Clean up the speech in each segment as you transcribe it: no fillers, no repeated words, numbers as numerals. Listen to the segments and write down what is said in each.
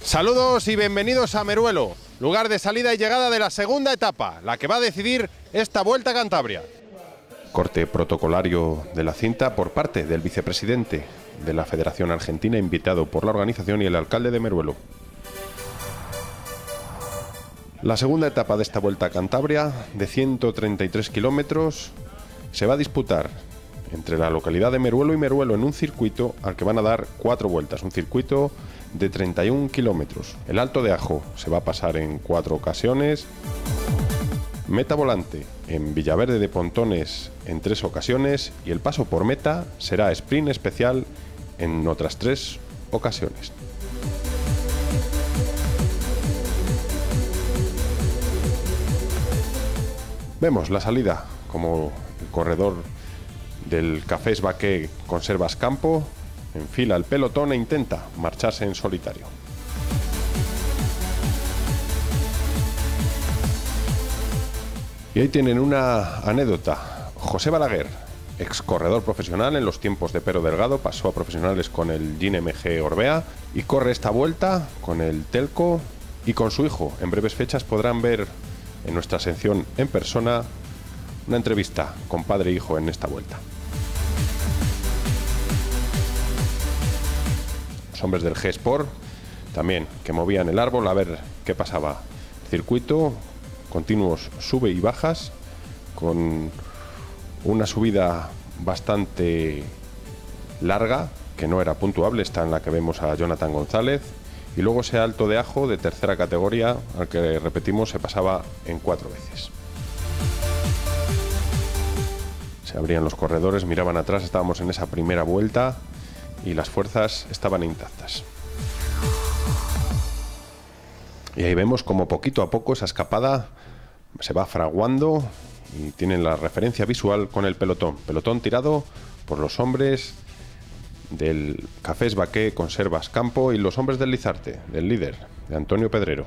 Saludos y bienvenidos a Meruelo, lugar de salida y llegada de la segunda etapa, la que va a decidir esta Vuelta a Cantabria. Corte protocolario de la cinta por parte del vicepresidente de la Federación Argentina, invitado por la organización, y el alcalde de Meruelo. La segunda etapa de esta Vuelta a Cantabria, de 133 kilómetros, se va a disputar entre la localidad de Meruelo y Meruelo en un circuito al que van a dar 4 vueltas, un circuito de 31 kilómetros. El Alto de Ajo se va a pasar en 4 ocasiones, meta volante en Villaverde de Pontones en 3 ocasiones y el paso por meta será sprint especial en otras 3 ocasiones. Vemos la salida como el corredor del Cafés Baqué Conservas Campo enfila el pelotón e intenta marcharse en solitario. Y ahí tienen una anécdota. José Balaguer, ex corredor profesional en los tiempos de Pero Delgado, pasó a profesionales con el Gine MG Orbea y corre esta vuelta con el Telco y con su hijo. En breves fechas podrán ver en nuestra sección En Persona una entrevista con padre e hijo en esta vuelta. Los hombres del G-Sport también, que movían el árbol a ver qué pasaba. Circuito, continuos sube y bajas, con una subida bastante larga, que no era puntuable, está en la que vemos a Jonathan González, y luego ese Alto de Ajo de tercera categoría, al que repetimos se pasaba en 4 veces. Se abrían los corredores, miraban atrás, estábamos en esa primera vuelta y las fuerzas estaban intactas. Y ahí vemos como poquito a poco esa escapada se va fraguando y tienen la referencia visual con el pelotón. Pelotón tirado por los hombres del Cafés Baqué Conservas Campo y los hombres del Lizarte, del líder, de Antonio Pedrero.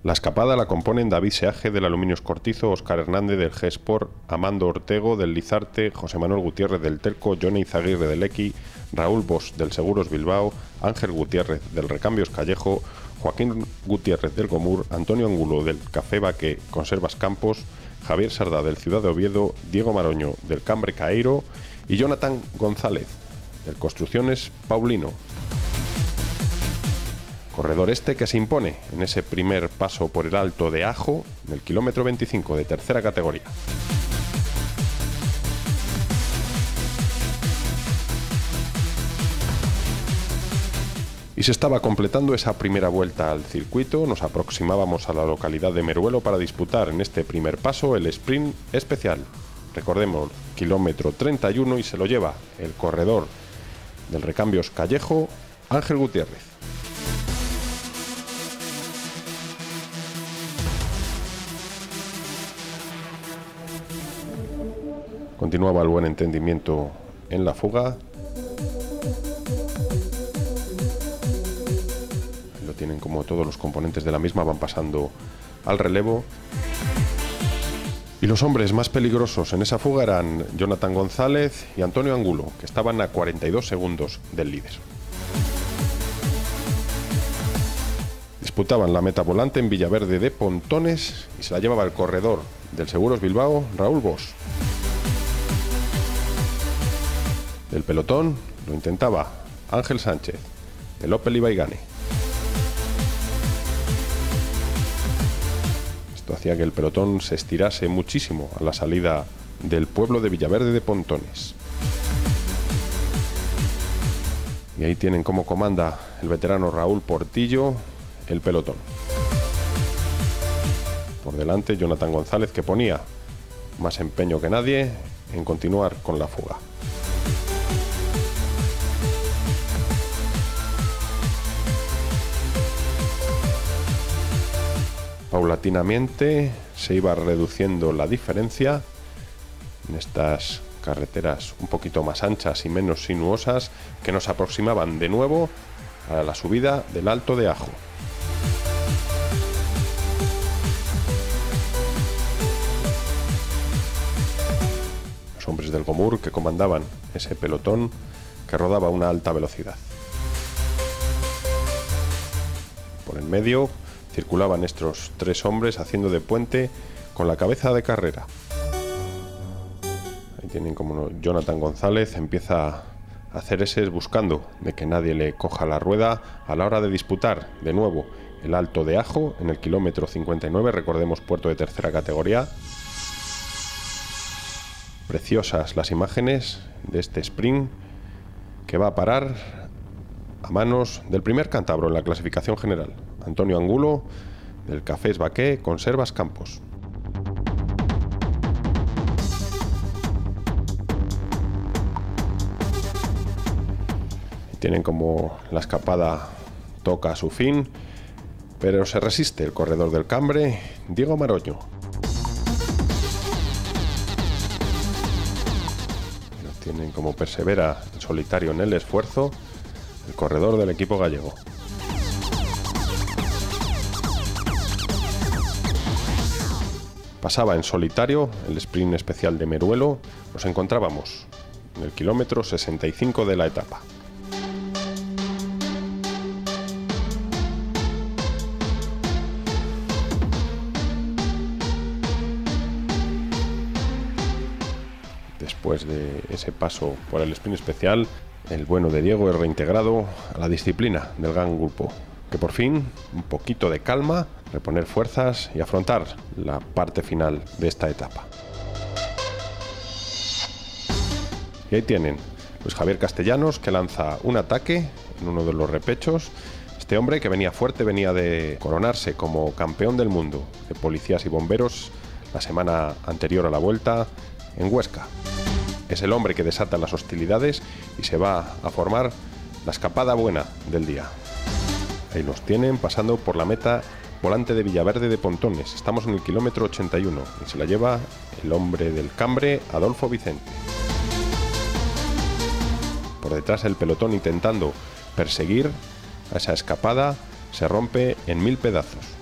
La escapada la componen David Seaje del Aluminios Cortizo, Óscar Hernández del G-Sport, Amando Ortego del Lizarte, José Manuel Gutiérrez del Telco, Johnny Izaguirre del Equi, Raúl Bosch del Seguros Bilbao, Ángel Gutiérrez del Recambios Callejo, Joaquín Gutiérrez del Gomur, Antonio Angulo del Café Baqué Conservas Campos, Javier Sardá del Ciudad de Oviedo, Diego Maroño del Cambre Caeiro y Jonathan González del Construcciones Paulino. Corredor este que se impone en ese primer paso por el Alto de Ajo del kilómetro 25 de tercera categoría. Y se estaba completando esa primera vuelta al circuito. Nos aproximábamos a la localidad de Meruelo para disputar en este primer paso el sprint especial. Recordemos, kilómetro 31, y se lo lleva el corredor del Recambios Callejo, Ángel Gutiérrez. Continuaba el buen entendimiento en la fuga. Lo tienen como todos los componentes de la misma, van pasando al relevo. Y los hombres más peligrosos en esa fuga eran Jonathan González y Antonio Angulo, que estaban a 42 segundos del líder. Disputaban la meta volante en Villaverde de Pontones y se la llevaba el corredor del Seguros Bilbao, Raúl Bosch. Del pelotón lo intentaba Ángel Sánchez, del Opel Ibaigane. Esto hacía que el pelotón se estirase muchísimo a la salida del pueblo de Villaverde de Pontones. Y ahí tienen como comanda el veterano Raúl Portillo el pelotón. Por delante Jonathan González, que ponía más empeño que nadie en continuar con la fuga. Paulatinamente se iba reduciendo la diferencia en estas carreteras un poquito más anchas y menos sinuosas que nos aproximaban de nuevo a la subida del Alto de Ajo. Los hombres del Gomur que comandaban ese pelotón que rodaba a una alta velocidad. Por en medio circulaban estos tres hombres haciendo de puente con la cabeza de carrera. Ahí tienen como Jonathan González empieza a hacer eses buscando de que nadie le coja la rueda a la hora de disputar de nuevo el Alto de Ajo en el kilómetro 59, recordemos puerto de tercera categoría. Preciosas las imágenes de este sprint que va a parar a manos del primer cántabro en la clasificación general, Antonio Angulo, del Cafés Baqué Conservas Campos. Tienen como la escapada toca a su fin, pero se resiste el corredor del Cambre, Diego Maroño. Tienen como persevera en solitario en el esfuerzo el corredor del equipo gallego. Pasaba en solitario el sprint especial de Meruelo. Nos encontrábamos en el kilómetro 65 de la etapa. Después de ese paso por el sprint especial, el bueno de Diego es reintegrado a la disciplina del gran grupo, que por fin, un poquito de calma, reponer fuerzas y afrontar la parte final de esta etapa. Y ahí tienen Luis Javier Castellanos, que lanza un ataque en uno de los repechos. Este hombre, que venía fuerte, venía de coronarse como campeón del mundo de policías y bomberos la semana anterior a la vuelta en Huesca. Es el hombre que desata las hostilidades y se va a formar la escapada buena del día. Ahí los tienen pasando por la meta volante de Villaverde de Pontones. Estamos en el kilómetro 81 y se la lleva el hombre del Cambre, Adolfo Vicente. Por detrás el pelotón intentando perseguir a esa escapada se rompe en 1000 pedazos.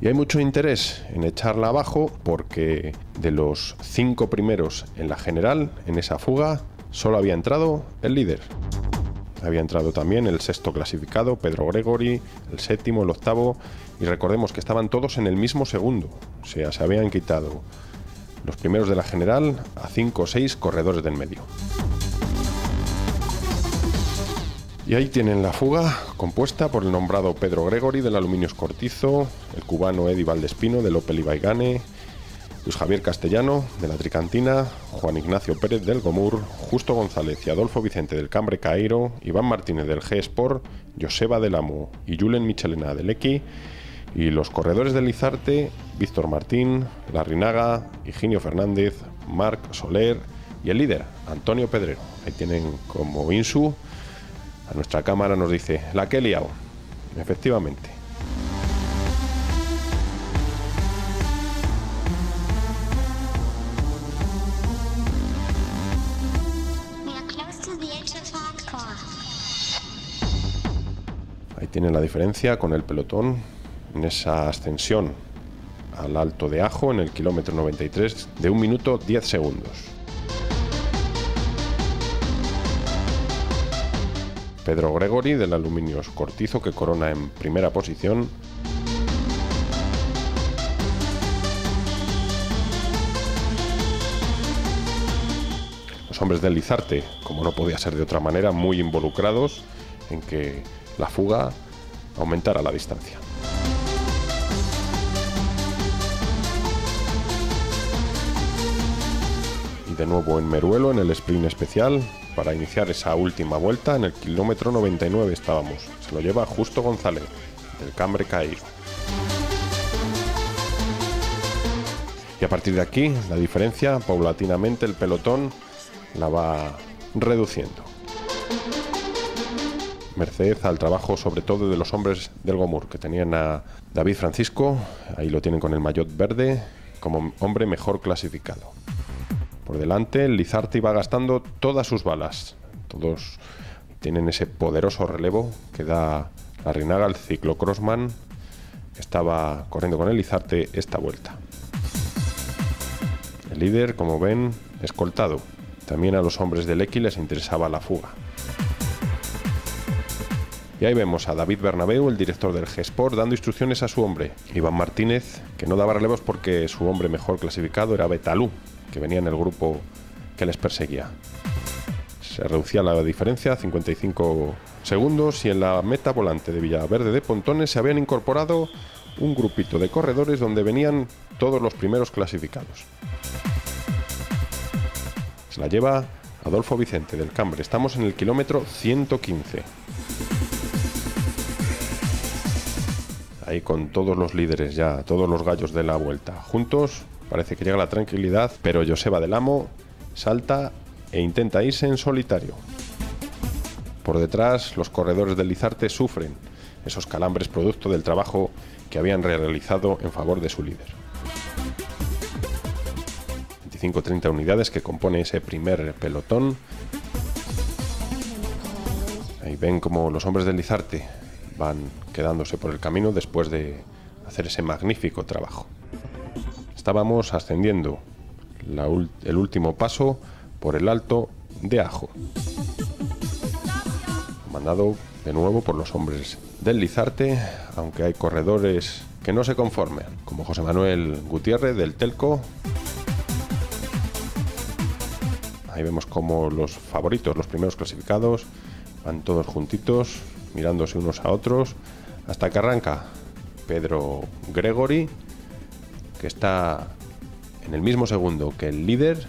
Y hay mucho interés en echarla abajo porque de los 5 primeros en la general, en esa fuga, solo había entrado el líder. Había entrado también el sexto clasificado, Pedro Gregory, el séptimo, el octavo, y recordemos que estaban todos en el mismo segundo. O sea, se habían quitado los primeros de la general a 5 o 6 corredores del medio. Y ahí tienen la fuga, compuesta por el nombrado Pedro Gregory del Aluminios Cortizo, el cubano Eddie Valdespino del Opel Ibaigane, Luis Javier Castellano de la Tricantina, Juan Ignacio Pérez del Gomur, Justo González y Adolfo Vicente del Cambre Cairo, Iván Martínez del G-Sport, Joseba del Amo y Julen Michelena del Equi, y los corredores del Lizarte, Víctor Martín, Larrinaga, Higinio Fernández, Marc Soler y el líder, Antonio Pedrero. Ahí tienen como Insu. A nuestra cámara nos dice, la que he liado. Efectivamente. Ahí tienen la diferencia con el pelotón en esa ascensión al Alto de Ajo en el kilómetro 93 de 1 minuto 10 segundos. Pedro Gregory del Aluminios Cortizo, que corona en primera posición. Los hombres del Lizarte, como no podía ser de otra manera, muy involucrados en que la fuga aumentara la distancia. Y de nuevo en Meruelo, en el sprint especial, para iniciar esa última vuelta, en el kilómetro 99 estábamos. Se lo lleva Justo González, del Cambre Cairo. Y a partir de aquí, la diferencia, paulatinamente, el pelotón la va reduciendo. Merced al trabajo, sobre todo, de los hombres del Gomur, que tenían a David Francisco, ahí lo tienen con el maillot verde, como hombre mejor clasificado. Por delante, el Lizarte iba gastando todas sus balas. Todos tienen ese poderoso relevo que da Larrinaga, el ciclocrossman, que estaba corriendo con el Lizarte esta vuelta. El líder, como ven, escoltado También a los hombres del Equi les interesaba la fuga. Y ahí vemos a David Bernabeu, el director del G-Sport, dando instrucciones a su hombre, Iván Martínez, que no daba relevos porque su hombre mejor clasificado era Betalú, que venía en el grupo que les perseguía. Se reducía la diferencia a 55 segundos y en la meta volante de Villaverde de Pontones se habían incorporado un grupito de corredores donde venían todos los primeros clasificados. Se la lleva Adolfo Vicente del Cambre. Estamos en el kilómetro 115. Ahí con todos los líderes ya, todos los gallos de la vuelta. Juntos, parece que llega la tranquilidad, pero Joseba del Amo salta e intenta irse en solitario. Por detrás, los corredores del Lizarte sufren esos calambres producto del trabajo que habían realizado en favor de su líder. 25-30 unidades que compone ese primer pelotón. Ahí ven como los hombres del Lizarte van quedándose por el camino después de hacer ese magnífico trabajo. Estábamos ascendiendo el último paso por el Alto de Ajo, mandado de nuevo por los hombres del Lizarte, aunque hay corredores que no se conforman, como José Manuel Gutiérrez del Telco. Ahí vemos como los favoritos, los primeros clasificados, van todos juntitos, mirándose unos a otros, hasta que arranca Pedro Gregory, que está en el mismo segundo que el líder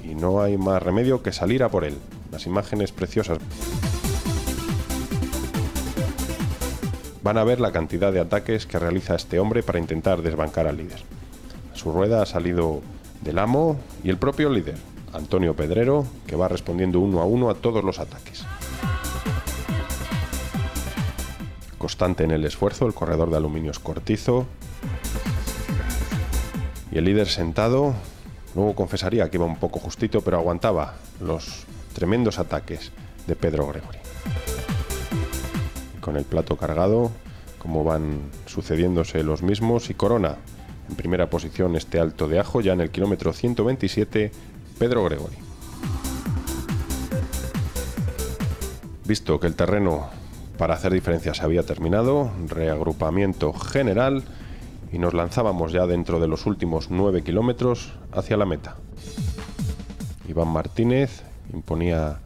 y no hay más remedio que salir a por él. Las imágenes preciosas. Van a ver la cantidad de ataques que realiza este hombre para intentar desbancar al líder. A su rueda ha salido del Amo y el propio líder, Antonio Pedrero, que va respondiendo uno a uno a todos los ataques. Constante en el esfuerzo, el corredor de Aluminios Cortizo. Y el líder sentado, luego confesaría que iba un poco justito, pero aguantaba los tremendos ataques de Pedro Gregory. Con el plato cargado, como van sucediéndose los mismos, y corona en primera posición este Alto de Ajo, ya en el kilómetro 127, Pedro Gregory. Visto que el terreno para hacer diferencias se había terminado, reagrupamiento general y nos lanzábamos ya dentro de los últimos 9 kilómetros hacia la meta. Iván Martínez imponía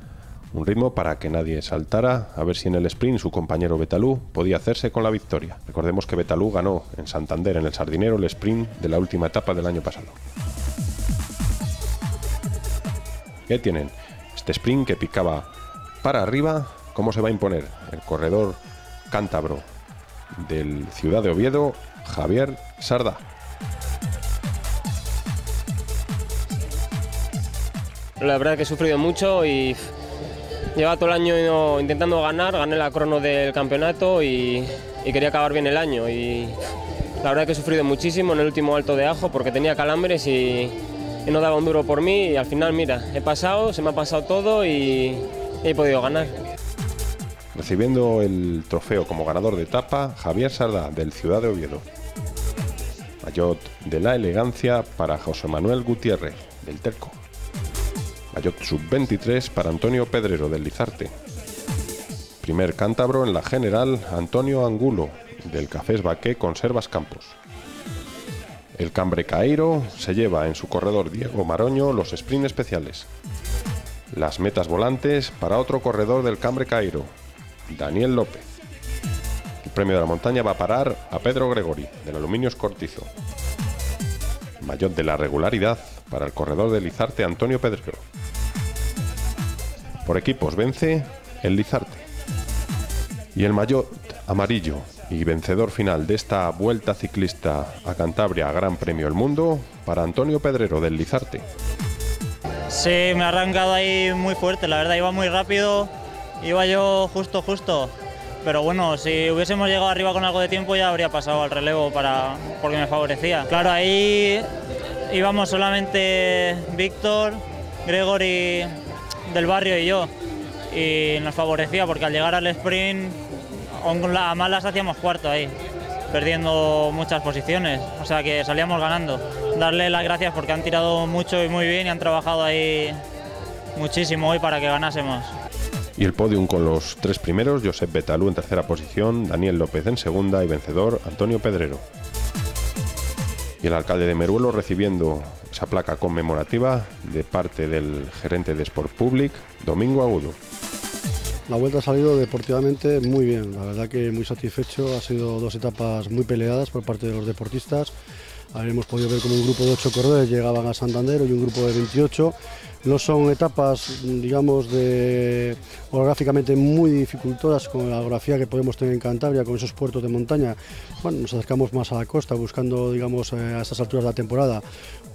un ritmo para que nadie saltara, a ver si en el sprint su compañero Betalú podía hacerse con la victoria. Recordemos que Betalú ganó en Santander, en el Sardinero, el sprint de la última etapa del año pasado. Y ahí tienen este sprint que picaba para arriba. ¿Cómo se va a imponer el corredor cántabro del Ciudad de Oviedo, Javier Sardá? La verdad es que he sufrido mucho y llevaba todo el año intentando ganar, gané la crono del campeonato y quería acabar bien el año. Y la verdad es que he sufrido muchísimo en el último Alto de Ajo porque tenía calambres y no daba un duro por mí y al final, mira, he pasado, se me ha pasado todo y he podido ganar. Recibiendo el trofeo como ganador de etapa, Javier Sardá, del Ciudad de Oviedo. Maillot de la elegancia para José Manuel Gutiérrez, del Telco. Maillot sub-23 para Antonio Pedrero, del Lizarte. Primer cántabro en la general, Antonio Angulo, del Cafés Baqué Conservas Campos. El Cambre Cairo se lleva en su corredor Diego Maroño los sprint especiales. Las metas volantes para otro corredor del Cambre Cairo, Daniel López. El premio de la montaña va a parar a Pedro Gregory, del Aluminios Cortizo. Maillot de la regularidad para el corredor del Lizarte, Antonio Pedrero. Por equipos vence el Lizarte. Y el maillot amarillo y vencedor final de esta vuelta ciclista a Cantabria, Gran Premio del Mundo, para Antonio Pedrero, del Lizarte. Sí, me ha arrancado ahí muy fuerte, la verdad, iba muy rápido. Iba yo justo, pero bueno, si hubiésemos llegado arriba con algo de tiempo ya habría pasado al relevo porque me favorecía. Claro, ahí íbamos solamente Víctor, Gregory del barrio y yo, y nos favorecía porque al llegar al sprint, a malas hacíamos cuarto ahí, perdiendo muchas posiciones, o sea que salíamos ganando. Darle las gracias porque han tirado mucho y muy bien y han trabajado ahí muchísimo hoy para que ganásemos. Y el podium con los 3 primeros, Josep Betalú en tercera posición, Daniel López en segunda y vencedor Antonio Pedrero. Y el alcalde de Meruelo recibiendo esa placa conmemorativa de parte del gerente de Sport Public, Domingo Agudo. La vuelta ha salido deportivamente muy bien, la verdad que muy satisfecho, ha sido 2 etapas muy peleadas por parte de los deportistas. Hemos podido ver como un grupo de 8 corredores llegaban a Santander y un grupo de 28. No son etapas, digamos, orográficamente muy dificultosas con la orografía que podemos tener en Cantabria, con esos puertos de montaña. Bueno, nos acercamos más a la costa buscando, digamos, a estas alturas de la temporada,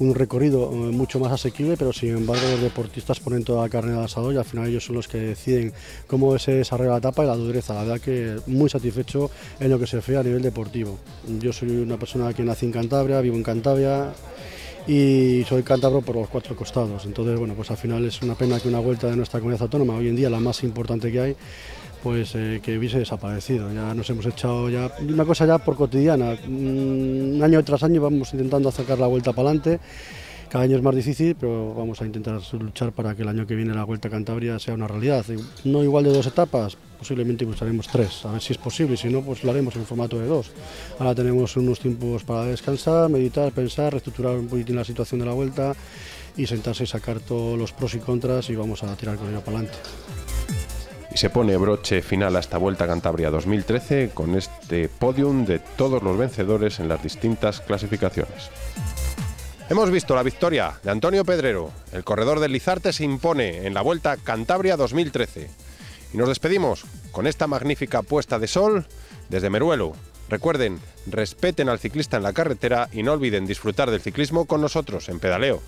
un recorrido mucho más asequible, pero sin embargo los deportistas ponen toda la carne al asador y al final ellos son los que deciden cómo se desarrolla la etapa y la dureza. La verdad que muy satisfecho en lo que se refiere a nivel deportivo. Yo soy una persona que nací en Cantabria, vivo en Cantabria y soy cántabro por los 4 costados. Entonces, bueno, pues al final es una pena que una vuelta de nuestra comunidad autónoma, hoy en día la más importante que hay, pues que hubiese desaparecido. Ya nos hemos echado ya una cosa ya por cotidiana. Año tras año vamos intentando acercar la vuelta para adelante. Cada año es más difícil, pero vamos a intentar luchar para que el año que viene la Vuelta a Cantabria sea una realidad. No igual de 2 etapas, posiblemente buscaremos 3, a ver si es posible, si no, pues lo haremos en formato de 2. Ahora tenemos unos tiempos para descansar, meditar, pensar, reestructurar un poquitín la situación de la Vuelta y sentarse y sacar todos los pros y contras y vamos a tirar con ello para adelante. Y se pone broche final a esta Vuelta a Cantabria 2013 con este podium de todos los vencedores en las distintas clasificaciones. Hemos visto la victoria de Antonio Pedrero. El corredor del Lizarte se impone en la Vuelta a Cantabria 2013. Y nos despedimos con esta magnífica puesta de sol desde Meruelo. Recuerden, respeten al ciclista en la carretera y no olviden disfrutar del ciclismo con nosotros en Pedaleo.